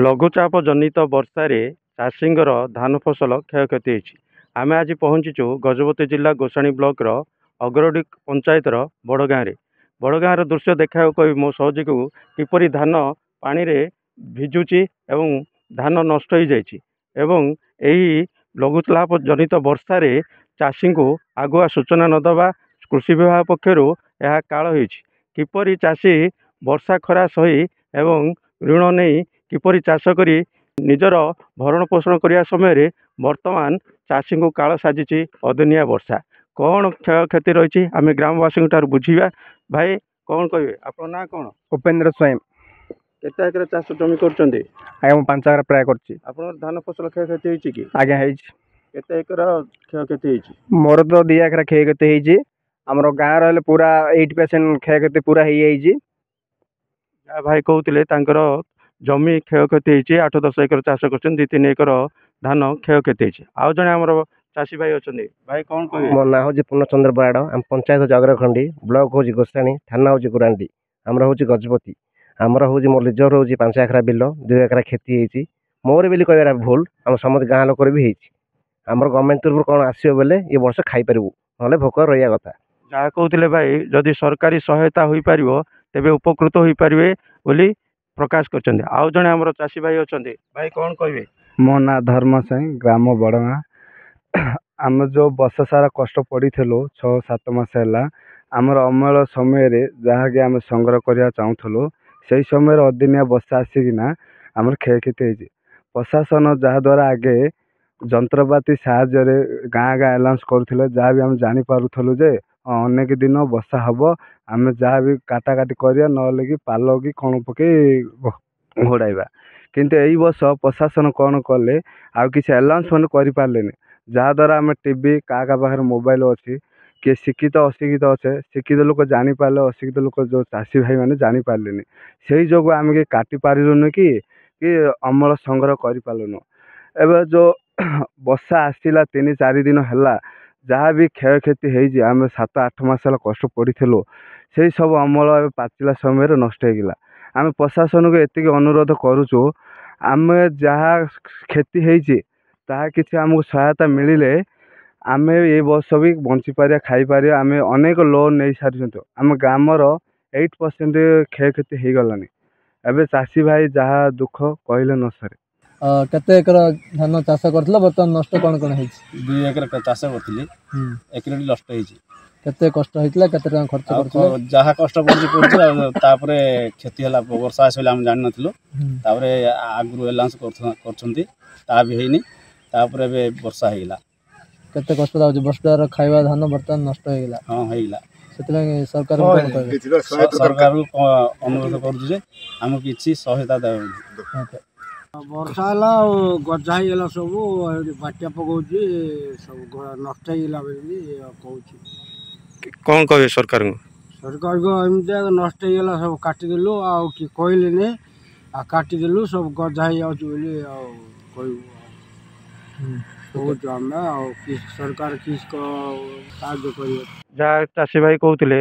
ଲଘୁଚାପ ଜନିତ ବର୍ଷାରେ ଚାଷୀଙ୍କର ଧାନ ଫସଲ କ୍ଷୟକ୍ଷତି ହୋଇଛି। ଆମେ ଆଜି ପହଞ୍ଚିଛୁ ଗଜପତି ଜିଲ୍ଲା ଗୋସାଣୀ ବ୍ଲକର ଅଗରଡି ପଞ୍ଚାୟତର ବଡ଼ଗାଁରେ। ବଡ଼ଗାଁର ଦୃଶ୍ୟ ଦେଖାଇବାକୁ କହି ମୋ ସହଯୋଗୀକୁ କିପରି ଧାନ ପାଣିରେ ଭିଜୁଛି ଏବଂ ଧାନ ନଷ୍ଟ ହୋଇଯାଇଛି ଏବଂ ଏହି ଲଘୁଚାପ ଜନିତ ବର୍ଷାରେ ଚାଷୀଙ୍କୁ ଆଗୁଆ ସୂଚନା ନ ଦେବା କୃଷି ବିଭାଗ ପକ୍ଷରୁ ଏହା କାଳ ହୋଇଛି। କିପରି ଚାଷୀ ବର୍ଷା ଖରା ସହି ଏବଂ ଋଣ ନେଇ କିପରି ଚାଷ କରି ନିଜର ଭରଣ ପୋଷଣ କରିବା ସମୟରେ ବର୍ତ୍ତମାନ ଚାଷୀଙ୍କୁ କାଳ ସାଜିଛି ଅଦିନିଆ ବର୍ଷା। କ'ଣ କ୍ଷୟକ୍ଷତି ରହିଛି ଆମେ ଗ୍ରାମବାସୀଙ୍କ ଠାରୁ ବୁଝିବା। ଭାଇ କ'ଣ କହିବେ, ଆପଣଙ୍କ ନାଁ କ'ଣ? ଉପେନ୍ଦ୍ର ସ୍ୱୟଂ। କେତେ ଏକର ଚାଷ ଜମି କରୁଛନ୍ତି? ଆଜ୍ଞା ମୁଁ 5 ଏକର ପ୍ରାୟ କରିଛି। ଆପଣଙ୍କର ଧାନ ଫସଲ କ୍ଷୟକ୍ଷତି ହେଇଛି କି? ଆଜ୍ଞା ହେଇଛି। କେତେ ଏକର କ୍ଷୟକ୍ଷତି ହେଇଛି? ମୋର ତ 2 ଏକର କ୍ଷୟକ୍ଷତି ହେଇଛି। ଆମର ଗାଁ ରହିଲେ ପୁରା 80% କ୍ଷୟକ୍ଷତି ପୁରା ହେଇଯାଇଛି। ଯାହା ଭାଇ କହୁଥିଲେ ତାଙ୍କର ଜମି କ୍ଷୟକ୍ଷତି ହେଇଛି। 8-10 ଏକର ଚାଷ କରୁଛନ୍ତି, 2-3 ଏକର ଧାନ କ୍ଷୟକ୍ଷତି ହେଇଛି। ଆଉ ଜଣେ ଆମର ଚାଷୀ ଭାଇ ଅଛନ୍ତି, ଭାଇ କ'ଣ କହିବେ? ମୋ ନାଁ ହେଉଛି ପୂର୍ଣ୍ଣଚନ୍ଦ୍ର ବରାଡ଼। ଆମ ପଞ୍ଚାୟତ ହେଉଛି ଅଗ୍ରଖଣ୍ଡି, ବ୍ଲକ ହେଉଛି ଗୋସାଣୀ, ଥାନା ହେଉଛି ଗୁରାଣ୍ଡି, ଆମର ହେଉଛି ଗଜପତି। ଆମର ହେଉଛି ମୋ ନିଜର ହେଉଛି 5 ଏକର ବିଲ, 2 ଏକର କ୍ଷତି ହେଇଛି। ମୋର ବୋଲି କହିବାର ଭୁଲ, ଆମ ସମସ୍ତ ଗାଁ ଲୋକର ବି ହେଇଛି। ଆମର ଗଭର୍ଣ୍ଣମେଣ୍ଟ ତରଫରୁ କ'ଣ ଆସିବ ବୋଲେ ଏ ବର୍ଷ ଖାଇପାରିବୁ, ନହେଲେ ଭୋକ ରହିବା କଥା। ଯାହା କହୁଥିଲେ ଭାଇ, ଯଦି ସରକାରୀ ସହାୟତା ହୋଇପାରିବ ତେବେ ଉପକୃତ ହୋଇପାରିବେ ବୋଲି ପ୍ରକାଶ କରିଛନ୍ତି। ଆଉ ଜଣେ ଆମର ଚାଷୀ ଭାଇ ଅଛନ୍ତି, ଭାଇ କ'ଣ କହିବେ? ମୋ ନାଁ ଧର୍ମ ସାଇଁ, ଗ୍ରାମ ବଡ଼ଗାଁ। ଆମେ ଯେଉଁ ବର୍ଷ ସାରା କଷ୍ଟ ପଡ଼ିଥିଲୁ 6-7 ମାସ ହେଲା, ଆମର ଅମଳ ସମୟରେ ଯାହାକି ଆମେ ସଂଗ୍ରହ କରିବା ଚାହୁଁଥିଲୁ, ସେହି ସମୟରେ ଅଦିନିଆ ବର୍ଷା ଆସିକିନା ଆମର କ୍ଷୟକ୍ଷତି ହେଇଛି। ପ୍ରଶାସନ ଯାହାଦ୍ୱାରା ଆଗେ ଯନ୍ତ୍ରପାତି ସାହାଯ୍ୟରେ ଗାଁ ଆନାଉନ୍ସ କରୁଥିଲେ, ଯାହା ବି ଆମେ ଜାଣିପାରୁଥିଲୁ ଯେ ଅନେକ ଦିନ ବର୍ଷା ହେବ, ଆମେ ଯାହା ବି କାଟାକାଟି କରିବା, ନହେଲେ କି ପାଲ କି କ'ଣ ପକାଇ ଘୋଡ଼ାଇବା। କିନ୍ତୁ ଏଇ ବର୍ଷ ପ୍ରଶାସନ କ'ଣ କଲେ, ଆଉ କିଛି ଆନାଉନ୍ସମେଣ୍ଟ କରିପାରିଲେନି। ଯାହାଦ୍ୱାରା ଆମେ ଟିଭି କାହା ପାଖରେ ମୋବାଇଲ ଅଛି, କିଏ ଶିକ୍ଷିତ ଅଶିକ୍ଷିତ ଅଛେ, ଶିକ୍ଷିତ ଲୋକ ଜାଣିପାରିଲେ, ଅଶିକ୍ଷିତ ଲୋକ ଯେଉଁ ଚାଷୀ ଭାଇମାନେ ଜାଣିପାରିଲେନି। ସେଇ ଯୋଗୁଁ ଆମେ କି କାଟି ପାରିଲୁନି କି ଅମଳ ସଂଗ୍ରହ କରିପାରିଲୁନୁ। ଏବେ ଯେଉଁ ବର୍ଷା ଆସିଲା 3-4 ଦିନ ହେଲା, ଯାହା ବି କ୍ଷୟକ୍ଷତି ହେଇଛି, ଆମେ 7-8 ମାସ ହେଲା କଷ୍ଟ ପଡ଼ିଥିଲୁ, ସେଇ ସବୁ ଅମଳ ଏବେ ପାଚିଲା ସମୟରେ ନଷ୍ଟ ହେଇଗଲା। ଆମେ ପ୍ରଶାସନକୁ ଏତିକି ଅନୁରୋଧ କରୁଛୁ, ଆମେ ଯାହା କ୍ଷତି ହେଇଛି ତାହା କିଛି ଆମକୁ ସହାୟତା ମିଳିଲେ ଆମେ ଏ ବର୍ଷ ବି ବଞ୍ଚିପାରିବା, ଖାଇପାରିବା। ଆମେ ଅନେକ ଲୋନ୍ ନେଇ ସାରିଛୁ। ଆମ ଗ୍ରାମର 8% କ୍ଷୟକ୍ଷତି ହେଇଗଲାଣି। ଏବେ ଚାଷୀ ଭାଇ ଯାହା ଦୁଃଖ କହିଲେ ନ ସରେ। କେତେ ଏକର ଧାନ ଚାଷ କରିଥିଲ, ବର୍ତ୍ତମାନ ନଷ୍ଟ କ'ଣ କ'ଣ ହେଇଛି? 2 ଏକର ଚାଷ କରିଥିଲି, ଏକରଟି ନଷ୍ଟ ହେଇଛି। କେତେ କଷ୍ଟ ହେଇଥିଲା, କେତେ ଟଙ୍କା ଖର୍ଚ୍ଚ କରିଥିଲ? ଯାହା କଷ୍ଟ ପଡ଼ିଛି ତାପରେ କ୍ଷତି ହେଲା। ବର୍ଷା ଆସିଲେ ଆମେ ଜାଣିନଥିଲୁ, ତାପରେ ଆଗରୁ ଆନାଉନ୍ସ କରୁଛନ୍ତି, ତାହା ବି ହେଇନି। ତାପରେ ଏବେ ବର୍ଷା ହେଇଗଲା। କେତେ କଷ୍ଟ ଲାଗୁଛି? ବର୍ଷାର ଖାଇବା ଧାନ ବର୍ତ୍ତମାନ ନଷ୍ଟ ହେଇଗଲା। ହଁ ହେଇଗଲା। ସେଥିପାଇଁ ସରକାରଙ୍କୁ ସରକାରକୁ ଅନୁରୋଧ କରୁଛୁ ଯେ ଆମକୁ କିଛି ସହାୟତା ଦେବ। ବର୍ଷା ହେଲା ଆଉ ଗଜା ହେଇଗଲା, ସବୁ ବାତ୍ୟା ପକଉଛି, ସବୁ ନଷ୍ଟ ହେଇଗଲା ବୋଲି କହୁଛି। କ'ଣ କହିବେ ସରକାରଙ୍କୁ? ସରକାରକୁ ଏମିତି ନଷ୍ଟ ହେଇଗଲା, ସବୁ କାଟିଦେଲୁ, ଆଉ କି କହିଲେନି, ଆଉ କାଟିଦେଲୁ, ସବୁ ଗଜା ହେଇଯାଉଛି ବୋଲି ଆଉ କହିବୁ କହୁଛୁ ଆମେ। ଆଉ ସରକାର ସାହାଯ୍ୟ କରିବ। ଯାହା ଚାଷୀ ଭାଇ କହୁଥିଲେ,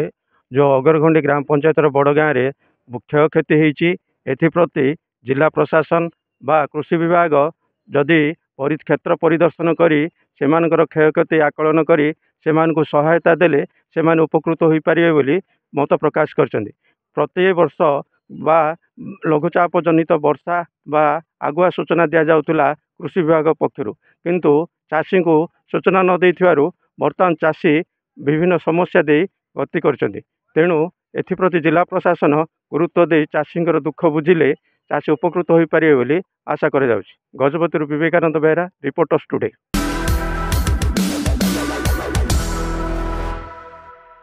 ଯେଉଁ ଅଗରଖଣ୍ଡି ଗ୍ରାମ ପଞ୍ଚାୟତର ବଡ଼ଗାଁରେ କ୍ଷୟକ୍ଷତି ହେଇଛି, ଏଥିପ୍ରତି ଜିଲ୍ଲା ପ୍ରଶାସନ ବା କୃଷି ବିଭାଗ ଯଦି କ୍ଷେତ୍ର ପରିଦର୍ଶନ କରି ସେମାନଙ୍କର କ୍ଷୟକ୍ଷତି ଆକଳନ କରି ସେମାନଙ୍କୁ ସହାୟତା ଦେଲେ ସେମାନେ ଉପକୃତ ହୋଇପାରିବେ ବୋଲି ମତ ପ୍ରକାଶ କରିଛନ୍ତି। ପ୍ରତି ବର୍ଷ ବା ଲଘୁଚାପ ଜନିତ ବର୍ଷା ବା ଆଗୁଆ ସୂଚନା ଦିଆଯାଉଥିଲା କୃଷି ବିଭାଗ ପକ୍ଷରୁ, କିନ୍ତୁ ଚାଷୀଙ୍କୁ ସୂଚନା ନ ଦେଇଥିବାରୁ ବର୍ତ୍ତମାନ ଚାଷୀ ବିଭିନ୍ନ ସମସ୍ୟା ଦେଇ ଗତି କରିଛନ୍ତି। ତେଣୁ ଏଥିପ୍ରତି ଜିଲ୍ଲା ପ୍ରଶାସନ ଗୁରୁତ୍ୱ ଦେଇ ଚାଷୀଙ୍କର ଦୁଃଖ ବୁଝିଲେ ଚାଷୀ ଉପକୃତ ହୋଇପାରିବେ ବୋଲି ଆଶା କରାଯାଉଛି। ଗଜପତିରୁ ବିବେକାନନ୍ଦ ବେହେରା, ରିପୋର୍ଟର୍ସ ଟୁଡେ।